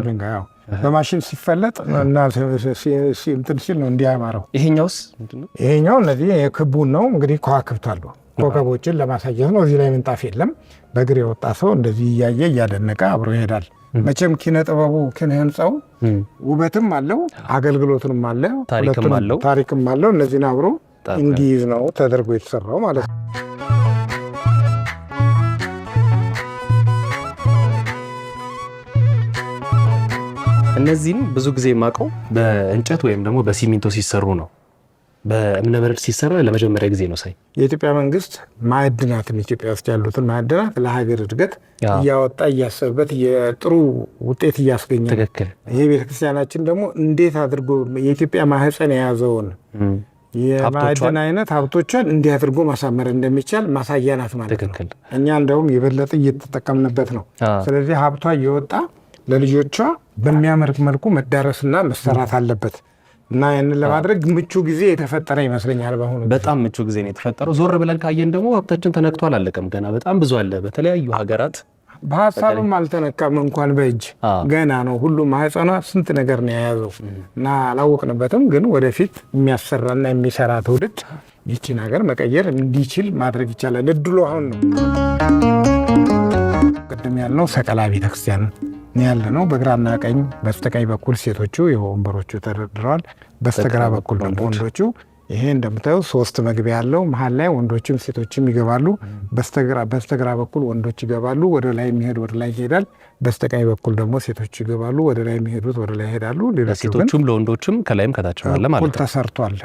ድንጋይ ያው በማሽን ሲፈለጥ እና እንትን ሲል ነው እንዲያማረው። ይሄኛውስ? ይሄኛው እነዚህ የክቡን ነው እንግዲህ ከዋክብት አሉ። ኮከቦችን ለማሳየት ነው። እዚህ ላይ ምንጣፍ የለም። በእግር የወጣ ሰው እንደዚህ እያየ እያደነቀ አብሮ ይሄዳል። መቼም ኪነ ጥበቡ ኪነ ህንጻው ውበትም አለው፣ አገልግሎትም አለ፣ ታሪክም አለው። እነዚህን አብሮ እንዲይዝ ነው ተደርጎ የተሰራው ማለት ነው። እነዚህም ብዙ ጊዜ የማውቀው በእንጨት ወይም ደግሞ በሲሚንቶ ሲሰሩ ነው። በእብነበረድ ሲሰራ ለመጀመሪያ ጊዜ ነው ሳይ። የኢትዮጵያ መንግስት ማዕድናትን ኢትዮጵያ ውስጥ ያሉትን ማዕድናት ለሀገር እድገት እያወጣ እያሰበበት የጥሩ ውጤት እያስገኘ። ትክክል። ይሄ ቤተክርስቲያናችን ደግሞ እንዴት አድርጎ የኢትዮጵያ ማህፀን የያዘውን የማዕድን አይነት ሀብቶቿን እንዲህ አድርጎ ማሳመር እንደሚቻል ማሳያ ናት ማለት ነው። እኛ እንደውም የበለጠ እየተጠቀምንበት ነው። ስለዚህ ሀብቷ እየወጣ ለልጆቿ በሚያምር መልኩ መዳረስና መሰራት አለበት። እና ያንን ለማድረግ ምቹ ጊዜ የተፈጠረ ይመስለኛል። በአሁኑ በጣም ምቹ ጊዜ ነው የተፈጠረው። ዞር ብለን ካየን ደግሞ ሀብታችን ተነክቶ አላለቀም። ገና በጣም ብዙ አለ በተለያዩ ሀገራት። በሀሳብም አልተነካም እንኳን በእጅ ገና ነው። ሁሉም ማህፀኗ ስንት ነገር ነው የያዘው እና አላወቅንበትም። ግን ወደፊት የሚያሰራና የሚሰራ ትውልድ ይችን ሀገር መቀየር እንዲችል ማድረግ ይቻላል። እድሉ አሁን ነው። ቅድም ያልነው ሰቀላ ቤተክርስቲያን ያለ ነው። በግራና ቀኝ በስተቀኝ በኩል ሴቶቹ የወንበሮቹ ተደርድረዋል። በስተግራ በኩል ደግሞ ወንዶቹ። ይሄ እንደምታዩ 3 መግቢያ ያለው መሀል ላይ ወንዶችም ሴቶችም ይገባሉ። በስተግራ በኩል ወንዶች ይገባሉ፣ ወደ ላይ የሚሄድ ወደ ላይ ይሄዳል። በስተቀኝ በኩል ደግሞ ሴቶች ይገባሉ፣ ወደ ላይ የሚሄዱት ወደ ላይ ይሄዳሉ። ለሴቶቹም ለወንዶችም ከላይም ከታችም አለ ማለት ነው። እኩል ተሰርቷል።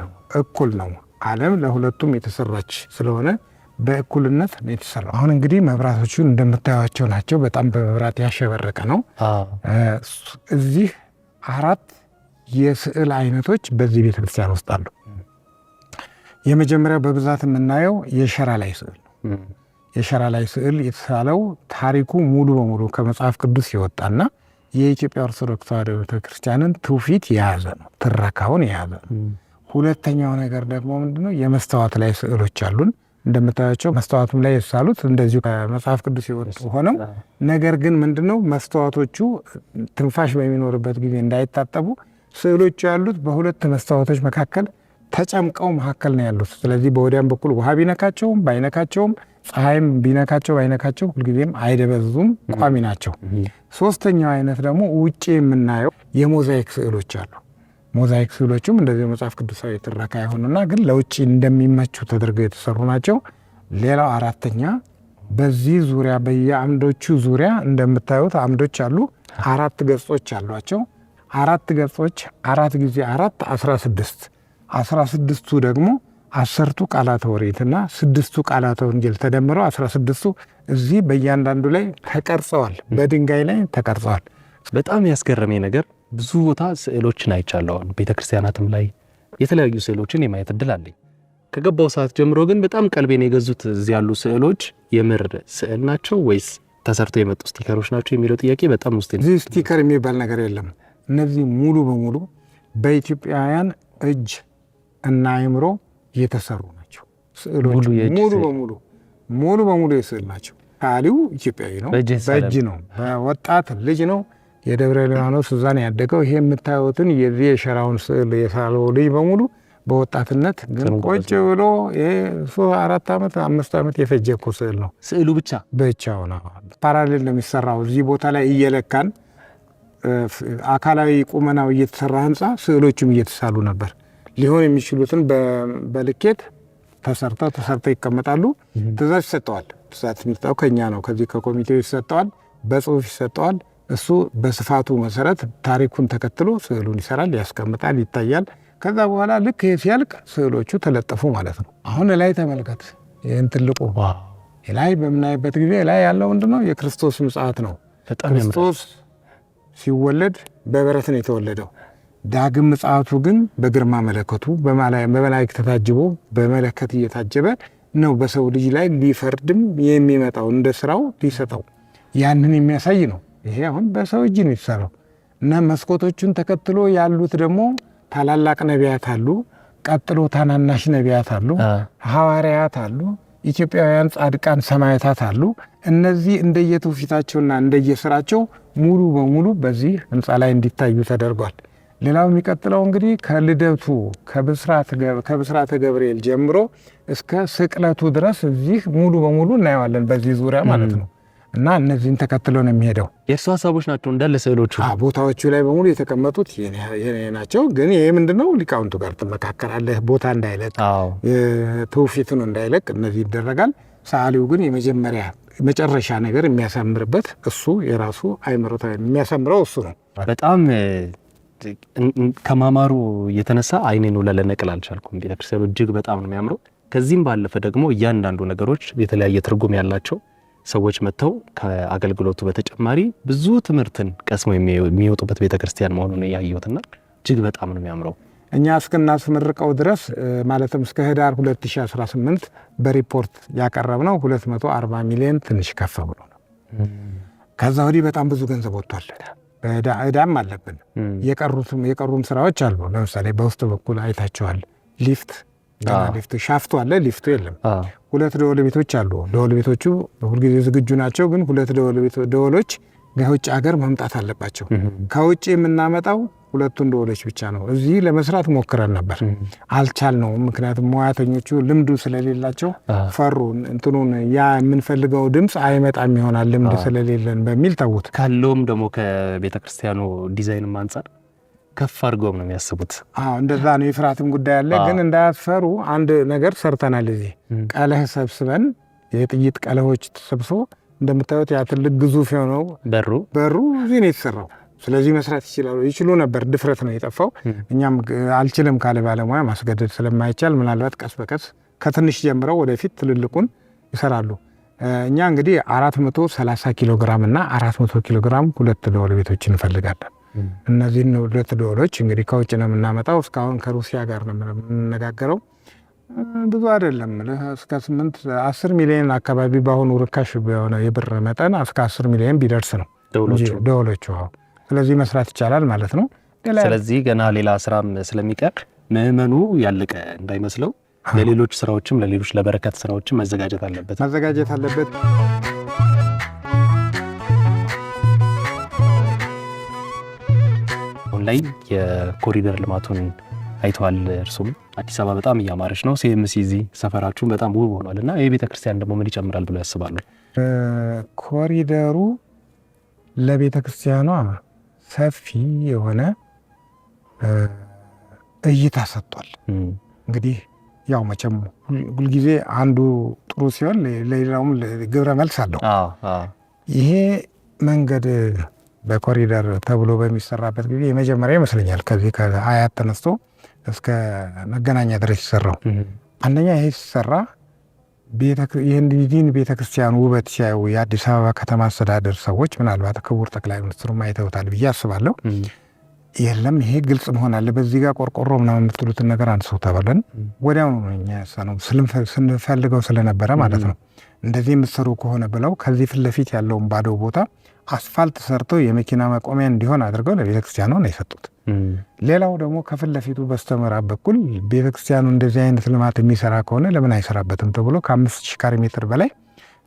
እኩል ነው። ዓለም ለሁለቱም የተሰራች ስለሆነ በእኩልነት ነው የተሰራው። አሁን እንግዲህ መብራቶቹ እንደምታዩቸው ናቸው። በጣም በመብራት ያሸበረቀ ነው። እዚህ 4 የስዕል አይነቶች በዚህ ቤተክርስቲያን ውስጥ አሉ። የመጀመሪያው በብዛት የምናየው የሸራ ላይ ስዕል ነው። የሸራ ላይ ስዕል የተሳለው ታሪኩ ሙሉ በሙሉ ከመጽሐፍ ቅዱስ የወጣና የኢትዮጵያ ኦርቶዶክስ ተዋሕዶ ቤተክርስቲያንን ትውፊት የያዘ ነው። ትረካውን የያዘ ነው። ሁለተኛው ነገር ደግሞ ምንድነው? የመስታወት ላይ ስዕሎች አሉን። እንደምታያቸው መስታወቱም ላይ የተሳሉት እንደዚሁ ከመጽሐፍ ቅዱስ የወጡ ሆነው ነገር ግን ምንድነው መስታወቶቹ ትንፋሽ በሚኖርበት ጊዜ እንዳይታጠቡ ስዕሎቹ ያሉት በሁለት መስታወቶች መካከል ተጨምቀው መካከል ነው ያሉት። ስለዚህ በወዲያም በኩል ውሃ ቢነካቸውም ባይነካቸውም ፀሐይም ቢነካቸው ባይነካቸው ሁልጊዜም አይደበዙም፣ ቋሚ ናቸው። ሶስተኛው አይነት ደግሞ ውጭ የምናየው የሞዛይክ ስዕሎች አሉ። ሞዛይክ ስዕሎችም እንደዚህ መጽሐፍ ቅዱሳዊ ትረካ የሆኑና ግን ለውጭ እንደሚመቹ ተደርገው የተሰሩ ናቸው። ሌላው አራተኛ በዚህ ዙሪያ በየአምዶቹ ዙሪያ እንደምታዩት አምዶች አሉ። 4 ገጾች አሏቸው። 4 ገጾች 4 ጊዜ 4 16 16ቱ ደግሞ 10ቱ ቃላተ ኦሪትና 6ቱ ቃላተ ወንጌል ተደምረው 16ቱ እዚህ በእያንዳንዱ ላይ ተቀርጸዋል። በድንጋይ ላይ ተቀርጸዋል። በጣም ያስገረመኝ ነገር ብዙ ቦታ ስዕሎችን አይቻለሁ። ቤተክርስቲያናትም ላይ የተለያዩ ስዕሎችን የማየት እድል አለኝ። ከገባው ሰዓት ጀምሮ ግን በጣም ቀልቤን የገዙት እዚህ ያሉ ስዕሎች የምር ስዕል ናቸው ወይስ ተሰርተው የመጡ ስቲከሮች ናቸው የሚለው ጥያቄ በጣም ውስጥ ነው። እዚህ ስቲከር የሚባል ነገር የለም። እነዚህ ሙሉ በሙሉ በኢትዮጵያውያን እጅ እና አእምሮ የተሰሩ ናቸው። ስዕሎች ሙሉ በሙሉ የስዕል ናቸው። ካሊው ኢትዮጵያዊ ነው፣ በእጅ ነው፣ በወጣት ልጅ ነው። የደብረ ሊባኖስ እዛ ነው ያደገው። ይሄ የምታዩትን የዚህ የሸራውን ስዕል የሳለው ልጅ በሙሉ በወጣትነት ግን ቆጭ ብሎ 4 ዓመት 5 ዓመት የፈጀ እኮ ስዕል ነው። ስዕሉ ብቻው ነው። ፓራሌል ነው የሚሰራው። እዚህ ቦታ ላይ እየለካን አካላዊ ቁመናው እየተሰራ ህንፃ ስዕሎችም እየተሳሉ ነበር። ሊሆን የሚችሉትን በልኬት ተሰርተው ይቀመጣሉ። ትእዛዝ ይሰጠዋል። ትእዛዝ የሚሰጠው ከኛ ነው፣ ከዚህ ከኮሚቴው ይሰጠዋል፣ በጽሁፍ ይሰጠዋል። እሱ በስፋቱ መሰረት ታሪኩን ተከትሎ ስዕሉን ይሰራል፣ ያስቀምጣል፣ ይታያል። ከዛ በኋላ ልክ ሲያልቅ ስዕሎቹ ተለጠፉ ማለት ነው። አሁን ላይ ተመልከት። ይህን ትልቁ ላይ በምናይበት ጊዜ ላይ ያለው ምንድነው? የክርስቶስ ምጽአት ነው። ክርስቶስ ሲወለድ በበረት ነው የተወለደው። ዳግም ምጽአቱ ግን በግርማ መለከቱ በመላእክት ታጅቦ በመለከት እየታጀበ ነው በሰው ልጅ ላይ ሊፈርድም የሚመጣው እንደ ስራው ሊሰጠው ያንን የሚያሳይ ነው። ይሄ አሁን በሰው እጅ ነው የተሰራው እና መስኮቶቹን ተከትሎ ያሉት ደግሞ ታላላቅ ነቢያት አሉ። ቀጥሎ ታናናሽ ነቢያት አሉ፣ ሐዋርያት አሉ፣ ኢትዮጵያውያን ጻድቃን ሰማዕታት አሉ። እነዚህ እንደየትውፊታቸውና እንደየስራቸው ሙሉ በሙሉ በዚህ ህንፃ ላይ እንዲታዩ ተደርጓል። ሌላው የሚቀጥለው እንግዲህ ከልደቱ ከብስራተ ገብርኤል ጀምሮ እስከ ስቅለቱ ድረስ እዚህ ሙሉ በሙሉ እናየዋለን በዚህ ዙሪያ ማለት ነው። እና እነዚህን ተከትሎ ነው የሚሄደው። የእሱ ሀሳቦች ናቸው እንዳለ ስዕሎቹ ቦታዎቹ ላይ በሙሉ የተቀመጡት የኔ ናቸው። ግን ይሄ ምንድነው ሊቃውንቱ ጋር ትመካከራለህ፣ ቦታ እንዳይለቅ ትውፊቱን እንዳይለቅ እነዚህ ይደረጋል። ሰዓሊው ግን መጨረሻ ነገር የሚያሳምርበት እሱ የራሱ አይምሮታ የሚያሳምረው እሱ ነው። በጣም ከማማሩ የተነሳ አይኔን ውለለ ነቅል አልቻልኩም። ቤተክርስቲያኑ እጅግ በጣም ነው የሚያምረው። ከዚህም ባለፈ ደግሞ እያንዳንዱ ነገሮች የተለያየ ትርጉም ያላቸው ሰዎች መጥተው ከአገልግሎቱ በተጨማሪ ብዙ ትምህርትን ቀስመው የሚወጡበት ቤተክርስቲያን መሆኑን ያየሁትና እጅግ በጣም ነው የሚያምረው። እኛ እስክናስመርቀው ድረስ ማለትም እስከ ህዳር 2018 በሪፖርት ያቀረብነው 240 ሚሊዮን ትንሽ ከፍ ብሎ ነው። ከዛ ወዲህ በጣም ብዙ ገንዘብ ወጥቷል። ዕዳም አለብን። የቀሩም ስራዎች አሉ። ለምሳሌ በውስጥ በኩል አይታቸዋል። ሊፍት ሻፍቱ አለ፣ ሊፍቱ የለም። 2 ደወል ቤቶች አሉ። ደወል ቤቶቹ ሁልጊዜ ዝግጁ ናቸው፣ ግን 2 ደወሎች ከውጭ ሀገር መምጣት አለባቸው። ከውጭ የምናመጣው 2 ደወሎች ብቻ ነው። እዚህ ለመስራት ሞክረን ነበር፣ አልቻልነውም። ምክንያቱም ሙያተኞቹ ልምዱ ስለሌላቸው ፈሩ። እንትኑን ያ የምንፈልገው ድምፅ አይመጣም ይሆናል ልምድ ስለሌለን በሚል ተውት። ካለውም ደግሞ ከቤተክርስቲያኑ ዲዛይንም አንጻር ከፍ አድርገውም ነው የሚያስቡት። እንደዛ ነው። የፍርሃትም ጉዳይ አለ። ግን እንዳያስፈሩ አንድ ነገር ሰርተናል። እዚህ ቀለህ ሰብስበን የጥይት ቀለሆች ተሰብስቦ እንደምታዩት ያ ትልቅ ግዙፍ የሆነው በሩ እዚህ ነው የተሰራው። ስለዚህ መስራት ይችሉ ነበር። ድፍረት ነው የጠፋው። እኛም አልችልም ካለ ባለሙያ ማስገደድ ስለማይቻል ምናልባት ቀስ በቀስ ከትንሽ ጀምረው ወደፊት ትልልቁን ይሰራሉ። እኛ እንግዲህ 430 ኪሎ ግራም እና 400 ኪሎ ግራም 2 ደወል ቤቶች እንፈልጋለን። እነዚህን 2 ደወሎች እንግዲህ ከውጭ ነው የምናመጣው። እስካሁን ከሩሲያ ጋር ነው የምንነጋገረው። ብዙ አይደለም፣ እስከ 10 ሚሊዮን አካባቢ በአሁኑ ርካሽ የሆነ የብር መጠን እስከ 10 ሚሊዮን ቢደርስ ነው ደወሎቹ። ስለዚህ መስራት ይቻላል ማለት ነው። ስለዚህ ገና ሌላ ስራም ስለሚቀር ምዕመኑ ያለቀ እንዳይመስለው ለሌሎች ስራዎችም ለሌሎች ለበረከት ስራዎችም መዘጋጀት አለበት። አሁን ላይ የኮሪደር ልማቱን አይተዋል። እርሱም አዲስ አበባ በጣም እያማረች ነው። ሲኤምሲ እዚህ ሰፈራችሁን በጣም ውብ ሆኗል እና ይህ ቤተክርስቲያን ደግሞ ምን ይጨምራል ብለው ያስባሉ? ኮሪደሩ ለቤተክርስቲያኗ ሰፊ የሆነ እይታ ሰጥቷል። እንግዲህ ያው መቼም ሁልጊዜ አንዱ ጥሩ ሲሆን ለሌላውም ግብረ መልስ አለው። ይሄ መንገድ በኮሪደር ተብሎ በሚሰራበት ጊዜ የመጀመሪያ ይመስለኛል ከዚህ ከአያት ተነስቶ እስከ መገናኛ ድረስ ይሰራው። አንደኛ ይሄ ሲሰራ ይህን ቤተክርስቲያን ውበት ሲያዩ የአዲስ አበባ ከተማ አስተዳደር ሰዎች ምናልባት ክቡር ጠቅላይ ሚኒስትሩም አይተውታል ብዬ አስባለሁ። የለም ይሄ ግልጽ መሆን አለ፣ በዚህ ጋር ቆርቆሮ ምናምን የምትሉትን ነገር አንሰው ተባለን። ወዲያው ነው እኛ ያሰነው ስንፈልገው ስለነበረ ማለት ነው። እንደዚህ የምትሰሩ ከሆነ ብለው ከዚህ ፊት ለፊት ያለውን ባዶ ቦታ አስፋልት ሰርተው የመኪና መቆሚያ እንዲሆን አድርገው ለቤተክርስቲያኑ ነው የሰጡት። ሌላው ደግሞ ከፊት ለፊቱ በስተምዕራብ በኩል ቤተክርስቲያኑ እንደዚህ አይነት ልማት የሚሰራ ከሆነ ለምን አይሰራበትም ተብሎ ከ5000 ካሬ ሜትር በላይ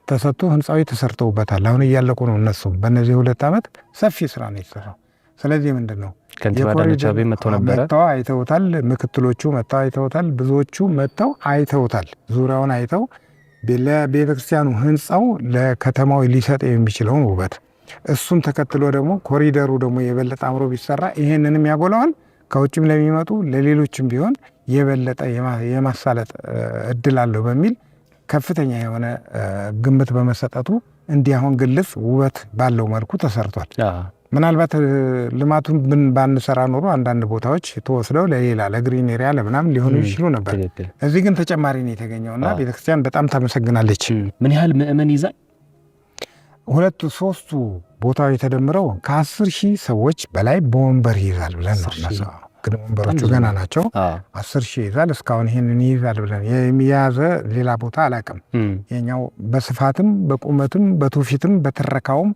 ተሰጥቶ ህንፃዊ ተሰርተውበታል። አሁን እያለቁ ነው እነሱም። በእነዚህ 2 ዓመት ሰፊ ስራ ነው የተሰራው። ስለዚህ ምንድን ነው ከንቲባ አዳነች አቤቤ መጥተው አይተውታል። ምክትሎቹ መጥተው አይተውታል። ብዙዎቹ መጥተው አይተውታል። ዙሪያውን አይተው ለቤተክርስቲያኑ ህንፃው ለከተማው ሊሰጥ የሚችለውን ውበት እሱን ተከትሎ ደግሞ ኮሪደሩ ደግሞ የበለጠ አምሮ ቢሰራ ይሄንንም ያጎላዋል። ከውጭም ለሚመጡ ለሌሎችም ቢሆን የበለጠ የማሳለጥ እድል አለው በሚል ከፍተኛ የሆነ ግምት በመሰጠቱ እንዲህ አሁን ግልጽ ውበት ባለው መልኩ ተሰርቷል። ምናልባት ልማቱን ባንሰራ ኖሮ አንዳንድ ቦታዎች ተወስደው ለሌላ ለግሪን ኤሪያ ለምናምን ሊሆኑ ይችሉ ነበር። እዚህ ግን ተጨማሪ ነው የተገኘውና ቤተክርስቲያን በጣም ታመሰግናለች። ምን ያህል ምእመን ይዛል? 2-3 ቦታዎች የተደምረው ከ10,000 ሰዎች በላይ በወንበር ይይዛል ብለን ነው እናስበው። ግን ወንበሮቹ ገና ናቸው። 10,000 ይይዛል። እስካሁን ይህንን ይይዛል ብለን የሚያዘ ሌላ ቦታ አላውቅም። የኛው በስፋትም በቁመትም በትውፊትም በትረካውም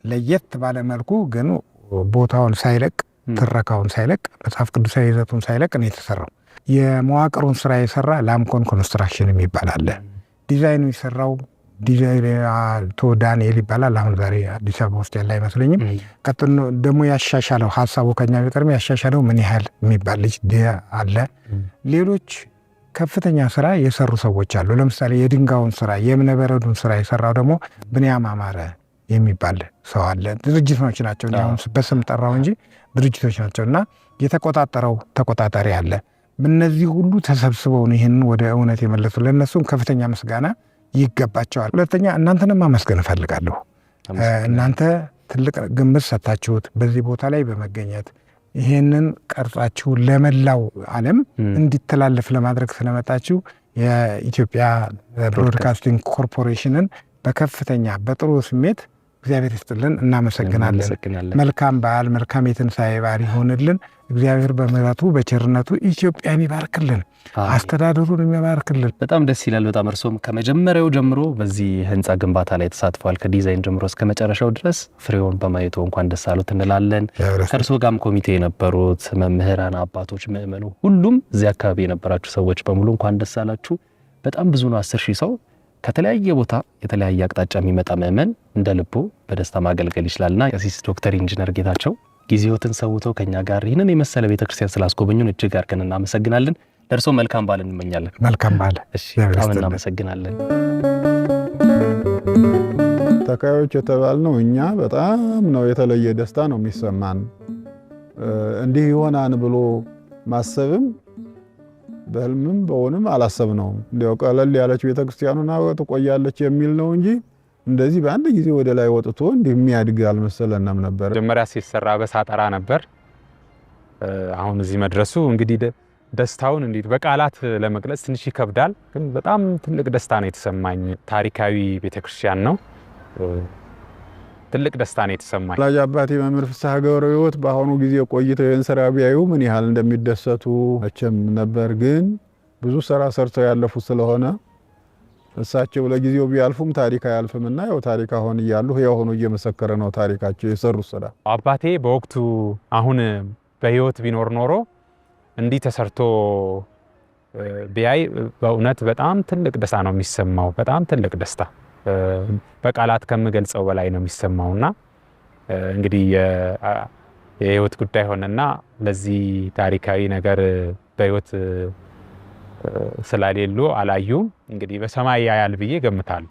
ለየት ባለ መልኩ ግን ቦታውን ሳይለቅ ትረካውን ሳይለቅ መጽሐፍ ቅዱሳዊ ይዘቱን ሳይለቅ ነው የተሰራው። የመዋቅሩን ስራ የሰራ ላምኮን ኮንስትራክሽን የሚባል አለ። ዲዛይኑ የሰራው ዳንኤል ይባላል። አሁን ዛሬ አዲስ አበባ ውስጥ ያለ አይመስለኝም። ቀጥሎ ደግሞ ያሻሻለው ሀሳቡ ከኛ ቢቀርም ያሻሻለው ምን ያህል የሚባል ልጅ አለ። ሌሎች ከፍተኛ ስራ የሰሩ ሰዎች አሉ። ለምሳሌ የድንጋዩን ስራ የእብነበረዱን ስራ የሰራው ደግሞ ብንያም አማረ የሚባል ሰው አለ። ድርጅቶች ናቸው፣ አሁን በስም ጠራው እንጂ ድርጅቶች ናቸው። እና የተቆጣጠረው ተቆጣጣሪ አለ። እነዚህ ሁሉ ተሰብስበው ይህንን ወደ እውነት የመለሱ ለእነሱም ከፍተኛ ምስጋና ይገባቸዋል። ሁለተኛ እናንተንም ማመስገን እፈልጋለሁ። እናንተ ትልቅ ግምት ሰጥታችሁት በዚህ ቦታ ላይ በመገኘት ይህንን ቀርጻችሁ ለመላው ዓለም እንዲተላለፍ ለማድረግ ስለመጣችሁ የኢትዮጵያ ብሮድካስቲንግ ኮርፖሬሽንን በከፍተኛ በጥሩ ስሜት እግዚአብሔር ይስጥልን። እናመሰግናለን። መልካም በዓል፣ መልካም የትንሣኤ በዓል ይሆንልን። እግዚአብሔር በምሕረቱ በቸርነቱ ኢትዮጵያን ይባርክልን፣ አስተዳደሩን የሚባርክልን። በጣም ደስ ይላል። በጣም እርሶም ከመጀመሪያው ጀምሮ በዚህ ህንፃ ግንባታ ላይ ተሳትፏል። ከዲዛይን ጀምሮ እስከ መጨረሻው ድረስ ፍሬውን በማየቱ እንኳን ደስ አሉት እንላለን። ከእርሶ ጋርም ኮሚቴ የነበሩት መምህራን፣ አባቶች፣ ምእመኑ፣ ሁሉም እዚህ አካባቢ የነበራችሁ ሰዎች በሙሉ እንኳን ደስ አላችሁ። በጣም ብዙ ነው። 10,000 ሰው ከተለያየ ቦታ የተለያየ አቅጣጫ የሚመጣ ምእመን እንደ ልቡ በደስታ ማገልገል ይችላልና ቀሲስ ዶክተር ኢንጂነር ጌታቸው ጊዜዎትን ሰውተው ከኛ ጋር ይህንን የመሰለ ቤተክርስቲያን ስላስጎበኙን እጅግ አድርገን እናመሰግናለን። ለእርሶ መልካም በዓል እንመኛለን። መልካም በዓል። እሺ፣ በጣም እናመሰግናለን። ተካዮች የተባልነው እኛ በጣም ነው የተለየ ደስታ ነው የሚሰማን። እንዲህ ይሆናን ብሎ ማሰብም በህልምም በሆንም አላሰብነውም። እንዲያው ቀለል ያለች ቤተክርስቲያኑና ትቆያለች የሚል ነው እንጂ እንደዚህ በአንድ ጊዜ ወደ ላይ ወጥቶ እንዲህ የሚያድግ አልመሰለንም ነበር። መጀመሪያ ሲሰራ በሳጠራ ነበር። አሁን እዚህ መድረሱ እንግዲህ ደስታውን እንዴት በቃላት ለመግለጽ ትንሽ ይከብዳል። ግን በጣም ትልቅ ደስታ ነው የተሰማኝ። ታሪካዊ ቤተክርስቲያን ነው። ትልቅ ደስታ ነው የተሰማኝ። ወላጅ አባቴ መምህር ፍስሐ ገብረ ሕይወት በአሁኑ ጊዜ ቆይተው ይህን ስራ ቢያዩ ምን ያህል እንደሚደሰቱ መቼም ነበር። ግን ብዙ ስራ ሰርተው ያለፉ ስለሆነ እሳቸው ለጊዜው ቢያልፉም ታሪክ አያልፍምና ያው ታሪክ አሁን እያሉ ያው ሆኖ እየመሰከረ ነው ታሪካቸው የሰሩ ስራ። አባቴ በወቅቱ አሁን በህይወት ቢኖር ኖሮ እንዲህ ተሰርቶ ቢያይ በእውነት በጣም ትልቅ ደስታ ነው የሚሰማው። በጣም ትልቅ ደስታ በቃላት ከምገልጸው በላይ ነው የሚሰማውና እንግዲህ የህይወት ጉዳይ ሆነና ለዚህ ታሪካዊ ነገር በህይወት ስላሌሉ አላዩም። እንግዲህ በሰማይ ያያል ብዬ ገምታለሁ።